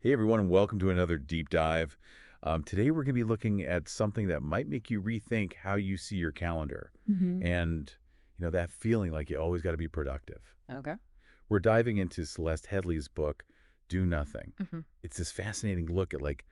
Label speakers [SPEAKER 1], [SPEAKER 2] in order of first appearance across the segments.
[SPEAKER 1] Hey everyone, and welcome to another deep dive. Today we're going to be looking at something that might make you rethink how you see your calendar
[SPEAKER 2] Hmm.
[SPEAKER 1] and, that feeling like you always got to be productive.
[SPEAKER 2] Okay.
[SPEAKER 1] We're diving into Celeste Headlee's book, Do Nothing.
[SPEAKER 2] Hmm.
[SPEAKER 1] It's this fascinating look at like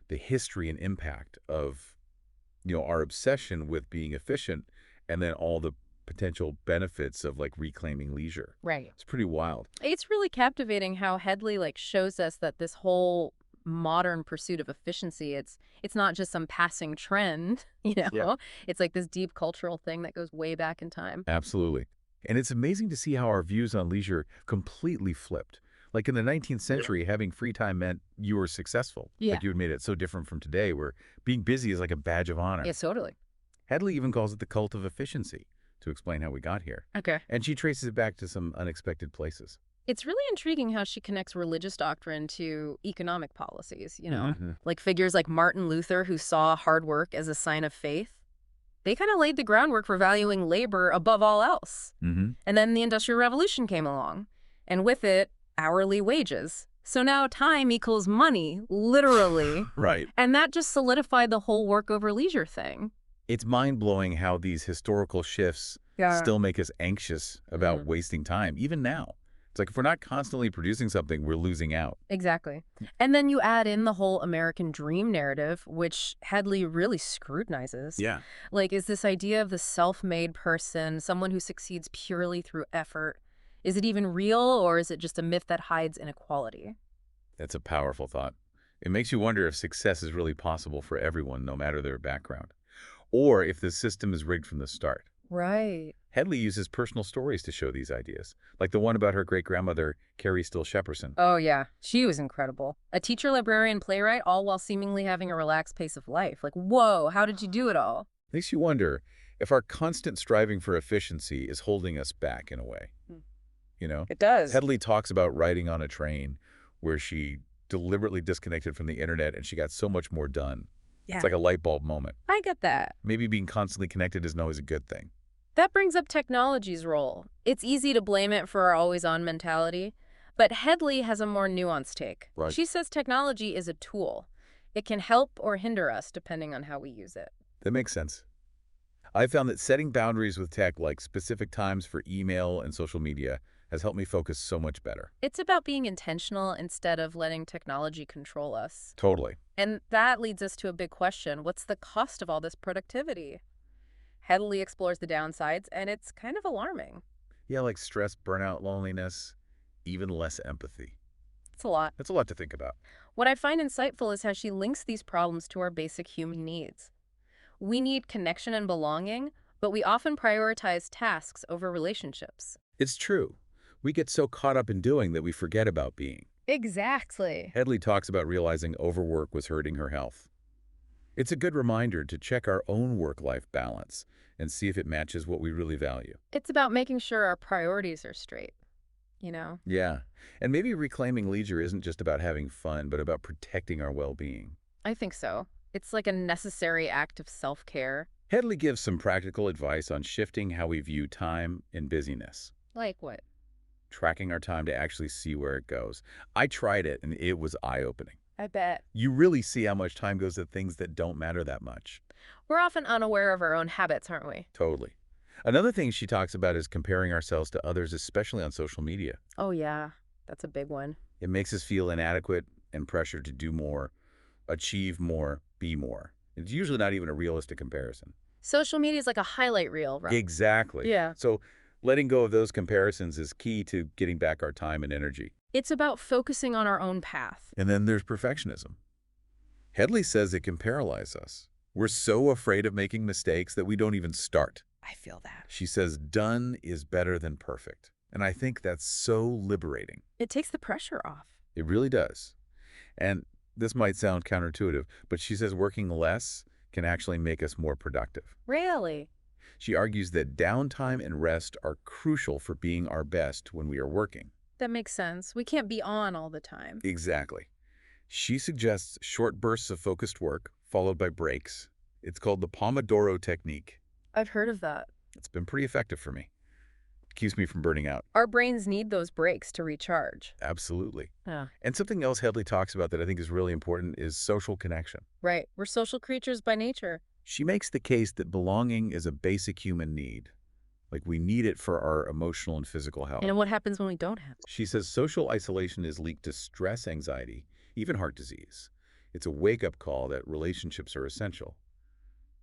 [SPEAKER 1] the history and impact of, our obsession with being efficient and then all the potential benefits of like reclaiming leisure.
[SPEAKER 2] Right.
[SPEAKER 1] It's pretty wild.
[SPEAKER 2] It's really captivating how Headley shows us that this whole modern pursuit of efficiency, it's not just some passing trend,
[SPEAKER 1] Yeah.
[SPEAKER 2] It's like this deep cultural thing that goes way back in time.
[SPEAKER 1] Absolutely. And it's amazing to see how our views on leisure completely flipped. Like in the 19th century, having free time meant you were successful.
[SPEAKER 2] Yeah.
[SPEAKER 1] Like you had made it so different from today, where being busy is like a badge of honor.
[SPEAKER 2] Yeah, totally.
[SPEAKER 1] Headley even calls it the cult of efficiency to explain how we got here.
[SPEAKER 2] Okay.
[SPEAKER 1] And she traces it back to some unexpected places.
[SPEAKER 2] It's really intriguing how she connects religious doctrine to economic policies.
[SPEAKER 1] Hmm.
[SPEAKER 2] Like figures like Martin Luther, who saw hard work as a sign of faith. They kind of laid the groundwork for valuing labor above all else.
[SPEAKER 1] Hmm.
[SPEAKER 2] And then the Industrial Revolution came along, and with it, hourly wages. So now time equals money, literally.
[SPEAKER 1] Right.
[SPEAKER 2] And that just solidified the whole work over leisure thing.
[SPEAKER 1] It's mind-blowing how these historical shifts
[SPEAKER 2] Yeah.
[SPEAKER 1] still make us anxious about
[SPEAKER 2] Mm,
[SPEAKER 1] wasting time, even now. It's like if we're not constantly producing something, we're losing out.
[SPEAKER 2] exactly. And then you add in the whole American dream narrative, which Headley really scrutinizes.
[SPEAKER 1] Yeah.
[SPEAKER 2] Like, is this idea of the self-made person, someone who succeeds purely through effort? Is it even real, or is it just a myth that hides inequality?
[SPEAKER 1] That's a powerful thought. It makes you wonder if success is really possible for everyone, no matter their background, or if the system is rigged from the start.
[SPEAKER 2] Right.
[SPEAKER 1] Headley uses personal stories to show these ideas, like the one about her great-grandmother, Carrie Still Shepperson.
[SPEAKER 2] Oh, yeah. She was incredible. A teacher, librarian, playwright, all while seemingly having a relaxed pace of life. Like, whoa, how did you do it all?
[SPEAKER 1] Makes you wonder if our constant striving for efficiency is holding us back in a way.
[SPEAKER 2] Hmm.
[SPEAKER 1] You know?
[SPEAKER 2] It does.
[SPEAKER 1] Headley talks about riding on a train where she deliberately disconnected from the internet and she got so much more done. It's
[SPEAKER 2] Yeah,
[SPEAKER 1] like a light bulb moment.
[SPEAKER 2] I get that.
[SPEAKER 1] Maybe being constantly connected isn't always a good thing.
[SPEAKER 2] That brings up technology's role. It's easy to blame it for our always-on mentality, but Headley has a more nuanced take.
[SPEAKER 1] Right.
[SPEAKER 2] She says technology is a tool. It can help or hinder us depending on how we use it.
[SPEAKER 1] That makes sense. I found that setting boundaries with tech, like specific times for email and social media, has helped me focus so much better.
[SPEAKER 2] It's about being intentional instead of letting technology control us.
[SPEAKER 1] Totally.
[SPEAKER 2] And that leads us to a big question. What's the cost of all this productivity? Headley explores the downsides, and it's kind of alarming.
[SPEAKER 1] Yeah, like stress, burnout, loneliness, even less empathy.
[SPEAKER 2] It's a lot.
[SPEAKER 1] That's a lot to think about.
[SPEAKER 2] What I find insightful is how she links these problems to our basic human needs. We need connection and belonging, but we often prioritize tasks over relationships.
[SPEAKER 1] It's true. We get so caught up in doing that we forget about being.
[SPEAKER 2] Exactly.
[SPEAKER 1] Headley talks about realizing overwork was hurting her health. It's a good reminder to check our own work-life balance and see if it matches what we really value.
[SPEAKER 2] It's about making sure our priorities are straight.
[SPEAKER 1] Yeah, and maybe reclaiming leisure isn't just about having fun, but about protecting our well-being.
[SPEAKER 2] I think so. It's like a necessary act of self-care.
[SPEAKER 1] Headley gives some practical advice on shifting how we view time and busyness,
[SPEAKER 2] Like what?
[SPEAKER 1] tracking our time to actually see where it goes. I tried it, and it was eye-opening.
[SPEAKER 2] I bet.
[SPEAKER 1] You really see how much time goes to things that don't matter that much.
[SPEAKER 2] We're often unaware of our own habits, aren't we?
[SPEAKER 1] Totally. Another thing she talks about is comparing ourselves to others, especially on social media.
[SPEAKER 2] Oh, yeah. That's a big one.
[SPEAKER 1] It makes us feel inadequate and pressured to do more, achieve more, be more. It's usually not even a realistic comparison.
[SPEAKER 2] Social media is like a highlight reel, right?
[SPEAKER 1] Exactly.
[SPEAKER 2] Yeah.
[SPEAKER 1] So letting go of those comparisons is key to getting back our time and energy.
[SPEAKER 2] It's about focusing on our own path.
[SPEAKER 1] And then there's perfectionism. Headley says it can paralyze us. We're so afraid of making mistakes that we don't even start.
[SPEAKER 2] I feel that.
[SPEAKER 1] She says done is better than perfect. And I think that's so liberating.
[SPEAKER 2] It takes the pressure off.
[SPEAKER 1] It really does. And this might sound counterintuitive, but she says working less can actually make us more productive.
[SPEAKER 2] Really?
[SPEAKER 1] She argues that downtime and rest are crucial for being our best when we are working.
[SPEAKER 2] That makes sense. We can't be on all the time.
[SPEAKER 1] Exactly. She suggests short bursts of focused work, followed by breaks. It's called the Pomodoro technique.
[SPEAKER 2] I've heard of that.
[SPEAKER 1] It's been pretty effective for me. keeps me from burning out.
[SPEAKER 2] Our brains need those breaks to recharge.
[SPEAKER 1] Absolutely.
[SPEAKER 2] Yeah.
[SPEAKER 1] And something else Headley talks about that I think is really important is social connection.
[SPEAKER 2] Right. We're social creatures by nature.
[SPEAKER 1] She makes the case that belonging is a basic human need. Like we need it for our emotional and physical health.
[SPEAKER 2] And what happens when we don't have it?
[SPEAKER 1] She says social isolation is linked to stress, anxiety, even heart disease. It's a wake-up call that relationships are essential,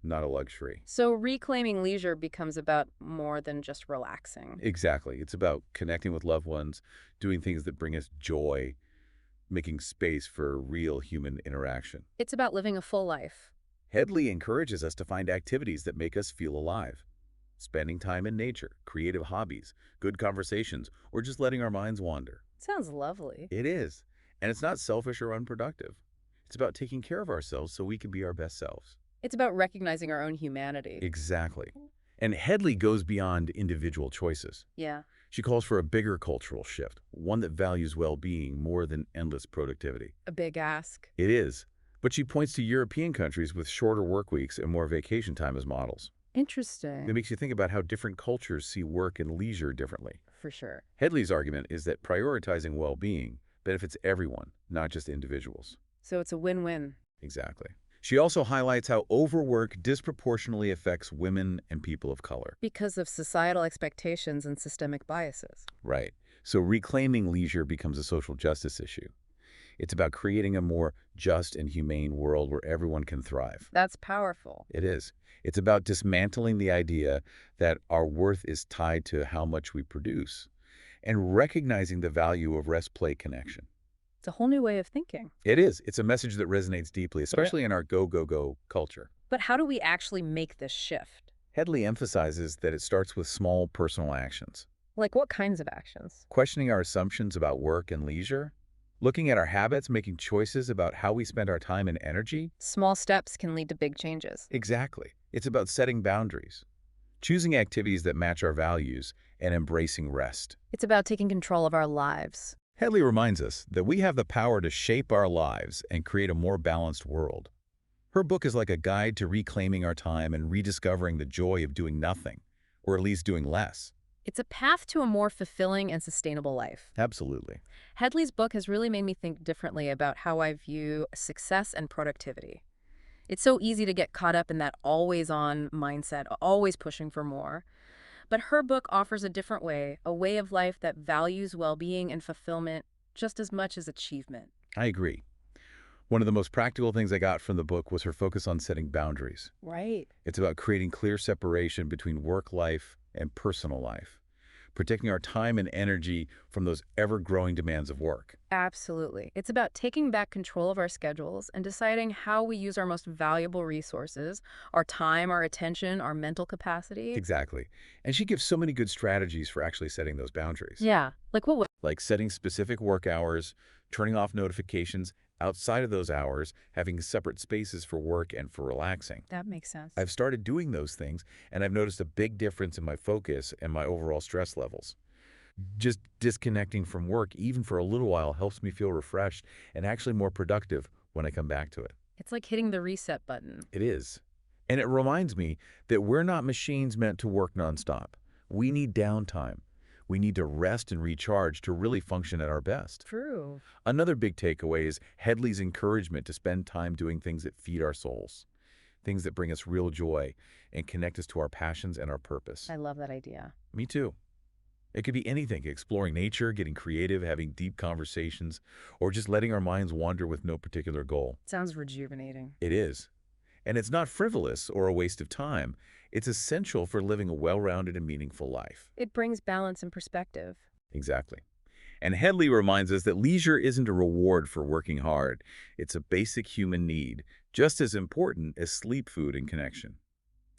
[SPEAKER 1] not a luxury.
[SPEAKER 2] So reclaiming leisure becomes about more than just relaxing.
[SPEAKER 1] Exactly. It's about connecting with loved ones, doing things that bring us joy, making space for real human interaction.
[SPEAKER 2] It's about living a full life.
[SPEAKER 1] Headley encourages us to find activities that make us feel alive. Spending time in nature, creative hobbies, good conversations, or just letting our minds wander.
[SPEAKER 2] Sounds lovely.
[SPEAKER 1] It is. And it's not selfish or unproductive. It's about taking care of ourselves so we can be our best selves.
[SPEAKER 2] It's about recognizing our own humanity.
[SPEAKER 1] Exactly. And Headley goes beyond individual choices.
[SPEAKER 2] Yeah.
[SPEAKER 1] She calls for a bigger cultural shift, one that values well-being more than endless productivity.
[SPEAKER 2] A big ask.
[SPEAKER 1] It is. But she points to European countries with shorter work weeks and more vacation time as models.
[SPEAKER 2] Interesting.
[SPEAKER 1] It makes you think about how different cultures see work and leisure differently.
[SPEAKER 2] For sure.
[SPEAKER 1] Headley's argument is that prioritizing well-being benefits everyone, not just individuals.
[SPEAKER 2] So it's a win-win.
[SPEAKER 1] Exactly. She also highlights how overwork disproportionately affects women and people of color.
[SPEAKER 2] Because of societal expectations and systemic biases.
[SPEAKER 1] Right. So reclaiming leisure becomes a social justice issue. It's about creating a more just and humane world where everyone can thrive.
[SPEAKER 2] That's powerful.
[SPEAKER 1] It is. It's about dismantling the idea that our worth is tied to how much we produce and recognizing the value of rest-play connection.
[SPEAKER 2] It's a whole new way of thinking.
[SPEAKER 1] It is. It's a message that resonates deeply, especially in our go, go, go culture.
[SPEAKER 2] But how do we actually make this shift?
[SPEAKER 1] Headley emphasizes that it starts with small personal actions.
[SPEAKER 2] Like what kinds of actions?
[SPEAKER 1] Questioning our assumptions about work and leisure, looking at our habits, making choices about how we spend our time and energy.
[SPEAKER 2] Small steps can lead to big changes.
[SPEAKER 1] Exactly. It's about setting boundaries, choosing activities that match our values, and embracing rest.
[SPEAKER 2] It's about taking control of our lives.
[SPEAKER 1] Headley reminds us that we have the power to shape our lives and create a more balanced world. Her book is like a guide to reclaiming our time and rediscovering the joy of doing nothing, or at least doing less.
[SPEAKER 2] It's a path to a more fulfilling and sustainable life.
[SPEAKER 1] Absolutely.
[SPEAKER 2] Headley's book has really made me think differently about how I view success and productivity. It's so easy to get caught up in that always-on mindset, always pushing for more. But her book offers a different way, a way of life that values well-being and fulfillment just as much as achievement.
[SPEAKER 1] I agree. One of the most practical things I got from the book was her focus on setting boundaries.
[SPEAKER 2] Right.
[SPEAKER 1] It's about creating clear separation between work life and personal life, protecting our time and energy from those ever-growing demands of work.
[SPEAKER 2] Absolutely. It's about taking back control of our schedules and deciding how we use our most valuable resources, our time, our attention, our mental capacity.
[SPEAKER 1] Exactly. And she gives so many good strategies for actually setting those boundaries.
[SPEAKER 2] Yeah. Like what would...
[SPEAKER 1] Like setting specific work hours, turning off notifications, outside of those hours, having separate spaces for work and for relaxing.
[SPEAKER 2] That makes sense.
[SPEAKER 1] I've started doing those things, and I've noticed a big difference in my focus and my overall stress levels. Just disconnecting from work, even for a little while, helps me feel refreshed and actually more productive when I come back to it.
[SPEAKER 2] It's like hitting the reset button.
[SPEAKER 1] It is. And it reminds me that we're not machines meant to work nonstop. We need downtime. We need to rest and recharge to really function at our best.
[SPEAKER 2] True.
[SPEAKER 1] Another big takeaway is Headley's encouragement to spend time doing things that feed our souls, things that bring us real joy and connect us to our passions and our purpose.
[SPEAKER 2] I love that idea.
[SPEAKER 1] Me too. It could be anything, exploring nature, getting creative, having deep conversations, or just letting our minds wander with no particular goal.
[SPEAKER 2] Sounds rejuvenating.
[SPEAKER 1] It is. And it's not frivolous or a waste of time. It's essential for living a well-rounded and meaningful life.
[SPEAKER 2] It brings balance and perspective.
[SPEAKER 1] Exactly. And Headley reminds us that leisure isn't a reward for working hard. It's a basic human need, just as important as sleep, food, and connection.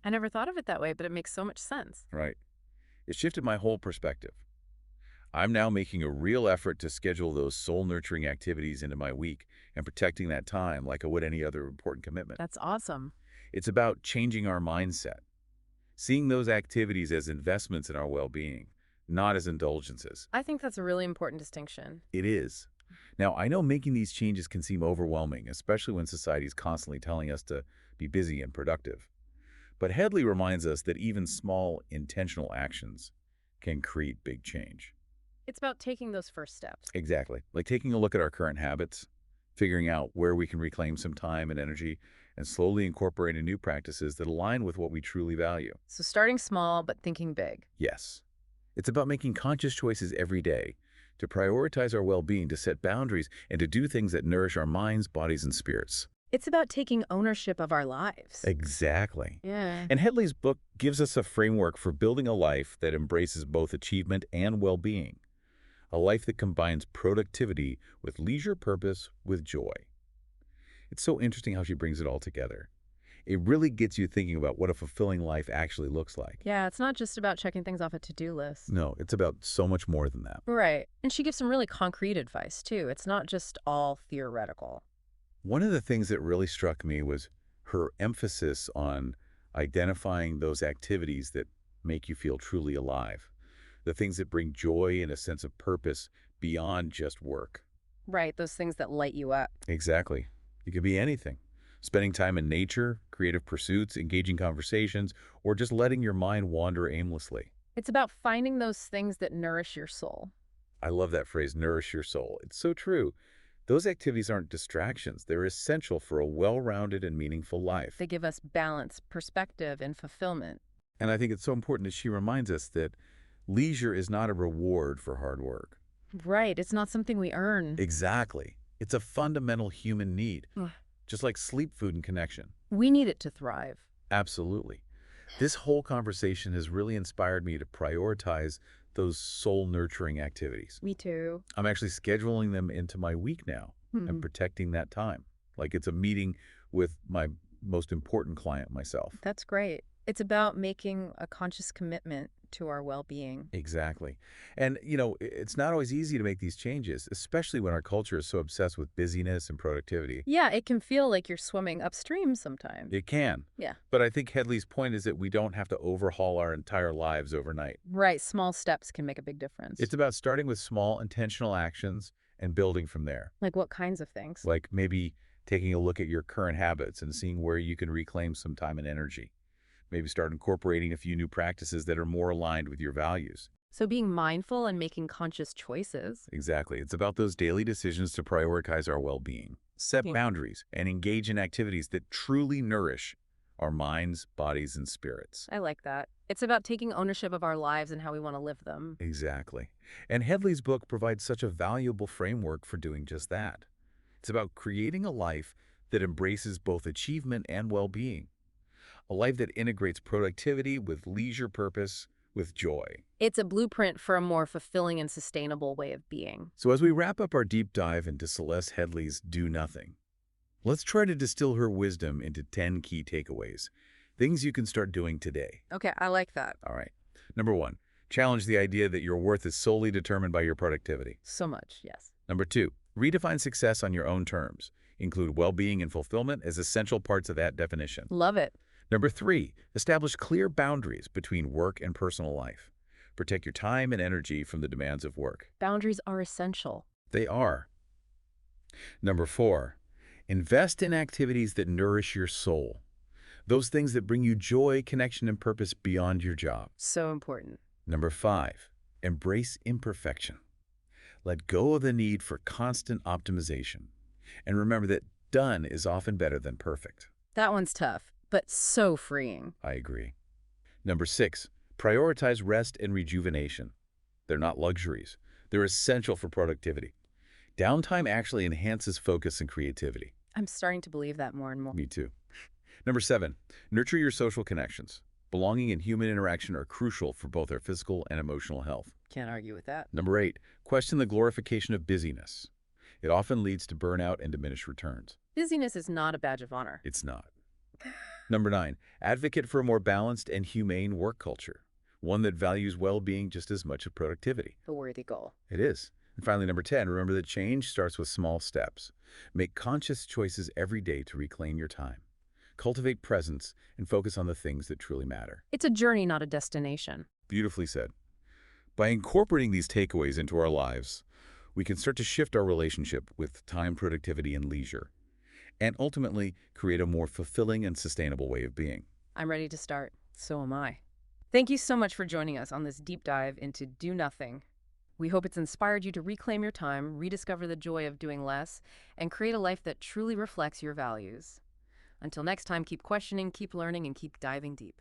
[SPEAKER 2] I never thought of it that way, but it makes so much sense.
[SPEAKER 1] Right. It shifted my whole perspective. I'm now making a real effort to schedule those soul-nurturing activities into my week and protecting that time like I would any other important commitment.
[SPEAKER 2] That's awesome.
[SPEAKER 1] It's about changing our mindset, seeing those activities as investments in our well-being, not as indulgences.
[SPEAKER 2] I think that's a really important distinction.
[SPEAKER 1] It is. Now, I know making these changes can seem overwhelming, especially when society is constantly telling us to be busy and productive. But Headley reminds us that even small, intentional actions can create big change.
[SPEAKER 2] It's about taking those first steps.
[SPEAKER 1] Exactly. Like taking a look at our current habits, figuring out where we can reclaim some time and energy, and slowly incorporating new practices that align with what we truly value.
[SPEAKER 2] So starting small, but thinking big.
[SPEAKER 1] Yes. It's about making conscious choices every day to prioritize our well-being, to set boundaries, and to do things that nourish our minds, bodies, and spirits.
[SPEAKER 2] It's about taking ownership of our lives.
[SPEAKER 1] Exactly.
[SPEAKER 2] Yeah.
[SPEAKER 1] And Headley's book gives us a framework for building a life that embraces both achievement and well-being, a life that combines productivity with leisure purpose with joy. It's so interesting how she brings it all together. It really gets you thinking about what a fulfilling life actually looks like.
[SPEAKER 2] Yeah, it's not just about checking things off a to-do list.
[SPEAKER 1] No, it's about so much more than that.
[SPEAKER 2] Right. And she gives some really concrete advice, too. It's not just all theoretical.
[SPEAKER 1] One of the things that really struck me was her emphasis on identifying those activities that make you feel truly alive, the things that bring joy and a sense of purpose beyond just work.
[SPEAKER 2] Right, those things that light you up.
[SPEAKER 1] Exactly. It could be anything. Spending time in nature, creative pursuits, engaging conversations, or just letting your mind wander aimlessly.
[SPEAKER 2] It's about finding those things that nourish your soul.
[SPEAKER 1] I love that phrase, nourish your soul. It's so true. Those activities aren't distractions. They're essential for a well-rounded and meaningful life.
[SPEAKER 2] They give us balance, perspective, and fulfillment.
[SPEAKER 1] And I think it's so important that she reminds us that leisure is not a reward for hard work.
[SPEAKER 2] Right, it's not something we earn.
[SPEAKER 1] Exactly. It's a fundamental human need,
[SPEAKER 2] Ugh.
[SPEAKER 1] just like sleep, food, and connection.
[SPEAKER 2] We need it to thrive.
[SPEAKER 1] Absolutely. This whole conversation has really inspired me to prioritize those soul-nurturing activities.
[SPEAKER 2] Me too.
[SPEAKER 1] I'm actually scheduling them into my week now and protecting that time. Like it's a meeting with my most important client, myself.
[SPEAKER 2] That's great. It's about making a conscious commitment to our well-being.
[SPEAKER 1] Exactly. And, it's not always easy to make these changes, especially when our culture is so obsessed with busyness and productivity.
[SPEAKER 2] Yeah, it can feel like you're swimming upstream sometimes.
[SPEAKER 1] It can.
[SPEAKER 2] Yeah.
[SPEAKER 1] But I think Headley's point is that we don't have to overhaul our entire lives overnight.
[SPEAKER 2] Right, small steps can make a big difference.
[SPEAKER 1] It's about starting with small, intentional actions and building from there.
[SPEAKER 2] Like what kinds of things?
[SPEAKER 1] Like maybe taking a look at your current habits and seeing where you can reclaim some time and energy. Maybe start incorporating a few new practices that are more aligned with your values.
[SPEAKER 2] So being mindful and making conscious choices.
[SPEAKER 1] Exactly. It's about those daily decisions to prioritize our well-being, set
[SPEAKER 2] Yeah.
[SPEAKER 1] boundaries, and engage in activities that truly nourish our minds, bodies, and spirits.
[SPEAKER 2] I like that. It's about taking ownership of our lives and how we want to live them.
[SPEAKER 1] Exactly. And Headley's book provides such a valuable framework for doing just that. It's about creating a life that embraces both achievement and well-being. A life that integrates productivity with leisure purpose, with joy.
[SPEAKER 2] It's a blueprint for a more fulfilling and sustainable way of being.
[SPEAKER 1] So as we wrap up our deep dive into Celeste Headley's Do Nothing, let's try to distill her wisdom into 10 key takeaways, things you can start doing today.
[SPEAKER 2] Okay, I like that.
[SPEAKER 1] All right. Number 1, challenge the idea that your worth is solely determined by your productivity.
[SPEAKER 2] So much, yes.
[SPEAKER 1] Number 2, redefine success on your own terms. Include well-being and fulfillment as essential parts of that definition.
[SPEAKER 2] Love it.
[SPEAKER 1] Number 3, establish clear boundaries between work and personal life. Protect your time and energy from the demands of work.
[SPEAKER 2] Boundaries are essential.
[SPEAKER 1] They are. Number 4, invest in activities that nourish your soul. Those things that bring you joy, connection, and purpose beyond your job.
[SPEAKER 2] So important.
[SPEAKER 1] Number 5, embrace imperfection. Let go of the need for constant optimization. And remember that done is often better than perfect.
[SPEAKER 2] That one's tough, but so freeing.
[SPEAKER 1] I agree. Number 6, prioritize rest and rejuvenation. They're not luxuries. They're essential for productivity. Downtime actually enhances focus and creativity.
[SPEAKER 2] I'm starting to believe that more and more.
[SPEAKER 1] Me too. Number 7, nurture your social connections. Belonging and human interaction are crucial for both our physical and emotional health.
[SPEAKER 2] Can't argue with that.
[SPEAKER 1] Number 8, question the glorification of busyness. It often leads to burnout and diminished returns.
[SPEAKER 2] Busyness is not a badge of honor.
[SPEAKER 1] It's not. Number 9, advocate for a more balanced and humane work culture, one that values well-being just as much as productivity.
[SPEAKER 2] A worthy goal.
[SPEAKER 1] It is. And finally, number 10, remember that change starts with small steps. Make conscious choices every day to reclaim your time. Cultivate presence and focus on the things that truly matter.
[SPEAKER 2] It's a journey, not a destination.
[SPEAKER 1] Beautifully said. By incorporating these takeaways into our lives, we can start to shift our relationship with time, productivity, and leisure, and ultimately create a more fulfilling and sustainable way of being.
[SPEAKER 2] I'm ready to start. So am I. Thank you so much for joining us on this deep dive into Do Nothing. We hope it's inspired you to reclaim your time, rediscover the joy of doing less, and create a life that truly reflects your values. Until next time, keep questioning, keep learning, and keep diving deep.